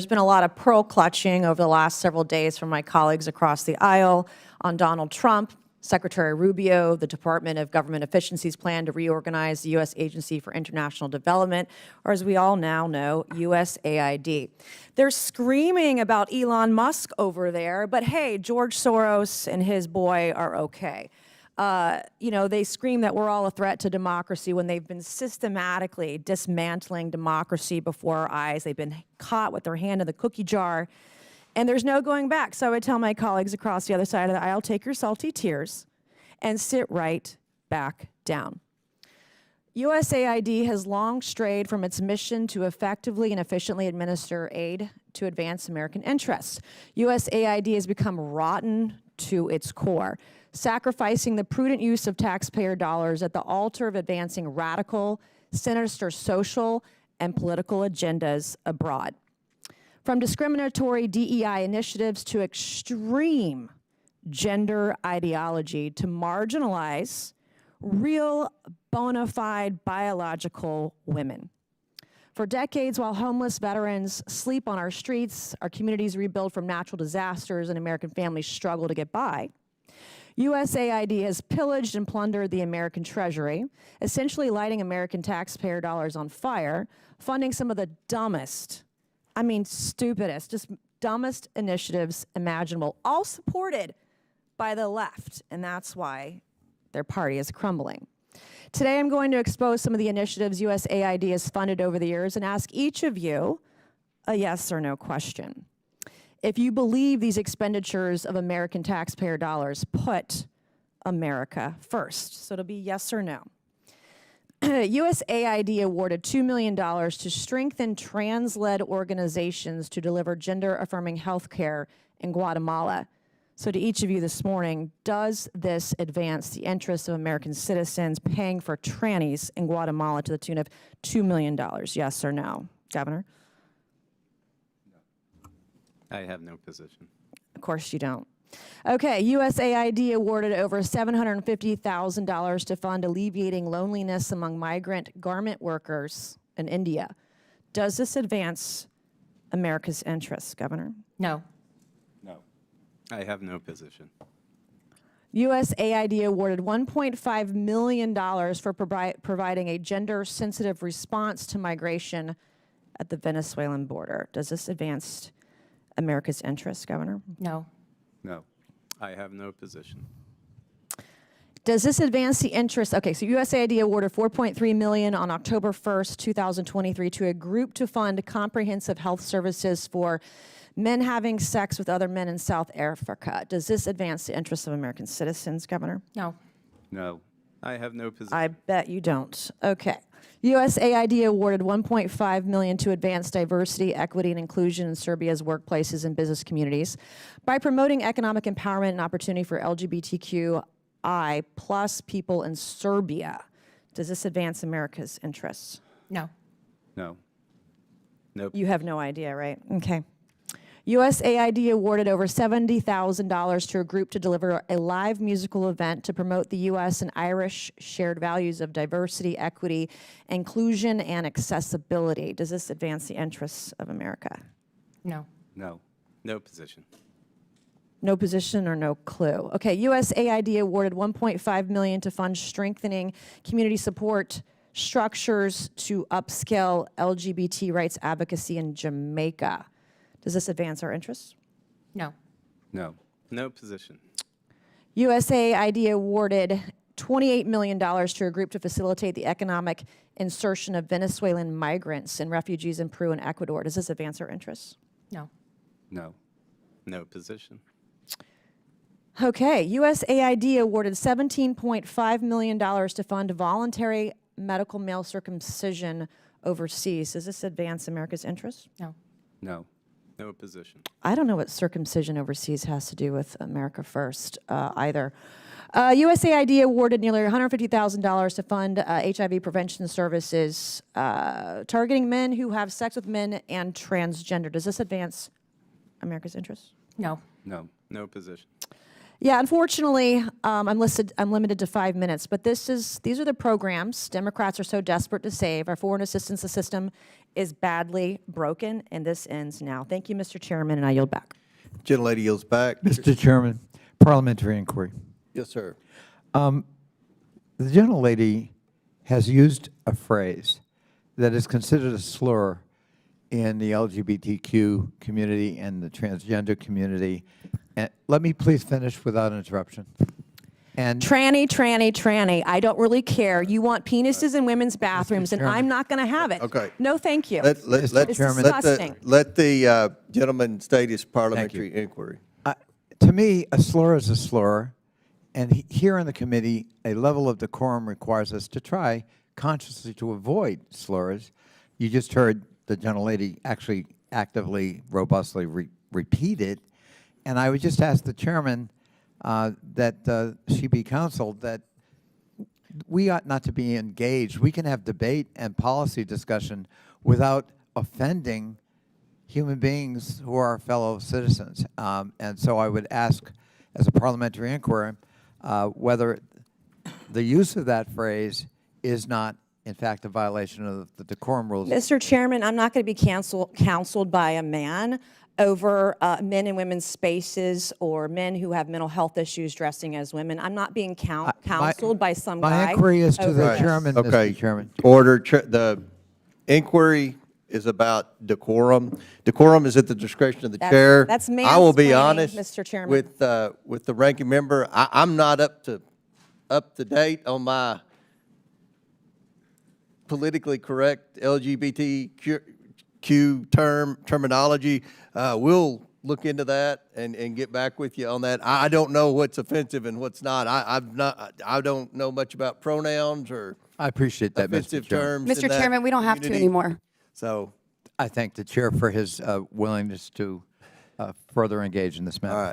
There's been a lot of pearl clutching over the last several days from my colleagues across the aisle on Donald Trump, Secretary Rubio, the Department of Government Efficiency's plan to reorganize the U.S. Agency for International Development, or as we all now know, USAID. They're screaming about Elon Musk over there, but hey, George Soros and his boy are okay. They scream that we're all a threat to democracy when they've been systematically dismantling democracy before our eyes. They've been caught with their hand in the cookie jar, and there's no going back. So I would tell my colleagues across the other side of the aisle, take your salty tears and sit right back down. USAID has long strayed from its mission to effectively and efficiently administer aid to advance American interests. USAID has become rotten to its core, sacrificing the prudent use of taxpayer dollars at the altar of advancing radical, sinister social and political agendas abroad. From discriminatory DEI initiatives to extreme gender ideology to marginalize real bona fide biological women. For decades, while homeless veterans sleep on our streets, our communities rebuild from natural disasters, and American families struggle to get by, USAID has pillaged and plundered the American treasury, essentially lighting American taxpayer dollars on fire, funding some of the dumbest, stupidest, just dumbest initiatives imaginable, all supported by the left, and that's why their party is crumbling. Today, I'm going to expose some of the initiatives USAID has funded over the years and ask each of you a yes or no question. If you believe these expenditures of American taxpayer dollars put America first. So it'll be yes or no. USAID awarded $2 million to strengthen trans-led organizations to deliver gender-affirming health care in Guatemala. So to each of you this morning, does this advance the interests of American citizens paying for trannies in Guatemala to the tune of $2 million? Yes or no? Governor? I have no position. Of course you don't. Okay, USAID awarded over $750,000 to fund alleviating loneliness among migrant garment workers in India. Does this advance America's interests, Governor? No. No. I have no position. USAID awarded $1.5 million for providing a gender-sensitive response to migration at the Venezuelan border. Does this advance America's interests, Governor? No. No. I have no position. Does this advance the interests? Okay, so USAID awarded $4.3 million on October 1st, 2023 to a group to fund comprehensive health services for men having sex with other men in South Africa. Does this advance the interests of American citizens, Governor? No. No. I have no position. I bet you don't. Okay. USAID awarded $1.5 million to advance diversity, equity, and inclusion in Serbia's workplaces and business communities by promoting economic empowerment and opportunity for LGBTQI plus people in Serbia. Does this advance America's interests? No. No. Nope. You have no idea, right? Okay. USAID awarded over $70,000 to a group to deliver a live musical event to promote the U.S. and Irish shared values of diversity, equity, inclusion, and accessibility. Does this advance the interests of America? No. No. No position. No position or no clue. Okay, USAID awarded $1.5 million to fund strengthening community support structures to upscale LGBT rights advocacy in Jamaica. Does this advance our interests? No. No. No position. USAID awarded $28 million to a group to facilitate the economic insertion of Venezuelan migrants and refugees in Peru and Ecuador. Does this advance our interests? No. No. No position. Okay, USAID awarded $17.5 million to fund voluntary medical male circumcision overseas. Does this advance America's interests? No. No. No position. I don't know what circumcision overseas has to do with America First either. USAID awarded nearly $150,000 to fund HIV prevention services targeting men who have sex with men and transgender. Does this advance America's interests? No. No. No position. Yeah, unfortunately, I'm limited to 5 minutes, but these are the programs Democrats are so desperate to save. Our foreign assistance system is badly broken, and this ends now. Thank you, Mr. Chairman, and I yield back. Gentlelady yields back. Mr. Chairman, parliamentary inquiry. Yes, sir. The gentlelady has used a phrase that is considered a slur in the LGBTQ community and the transgender community. And let me please finish without interruption. And Tranny, tranny, tranny. I don't really care. You want penises in women's bathrooms, and Chairman. I'm not going to have it. Okay. No, thank you. Mr. Chairman. disgusting. Let the gentleman state his parliamentary inquiry. to me, a slur is a slur. And here in the committee, a level of decorum requires us to try consciously to avoid slurs. You just heard the gentlelady actually actively, robustly repeat it. And I would just ask the chairman that she be counseled that we ought not to be engaged. We can have debate and policy discussion without offending human beings who are our fellow citizens. And so I would ask, as a parliamentary inquiry, whether the use of that phrase is not, in fact, a violation of the decorum rules. Mr. Chairman, I'm not going to be counseled by a man over men and women's spaces or men who have mental health issues dressing as women. I'm not being counseled by some guy. My inquiry is to over the this. chairman, Okay. Mr. Chairman. Order. The inquiry is about decorum. Decorum is at the discretion of the chair. That's I will be mansplaining, honest, Mr. Chairman. with the ranking member. I'm not up to date on my politically correct LGBTQ terminology. We'll look into that and get back with you on that. I don't know what's offensive and what's not. I don't know much about pronouns or I appreciate that, Mr. offensive Chairman. terms. Mr. in that Chairman, we don't have to community. anymore. So, I thank the chair for his willingness to further engage in this matter. all right.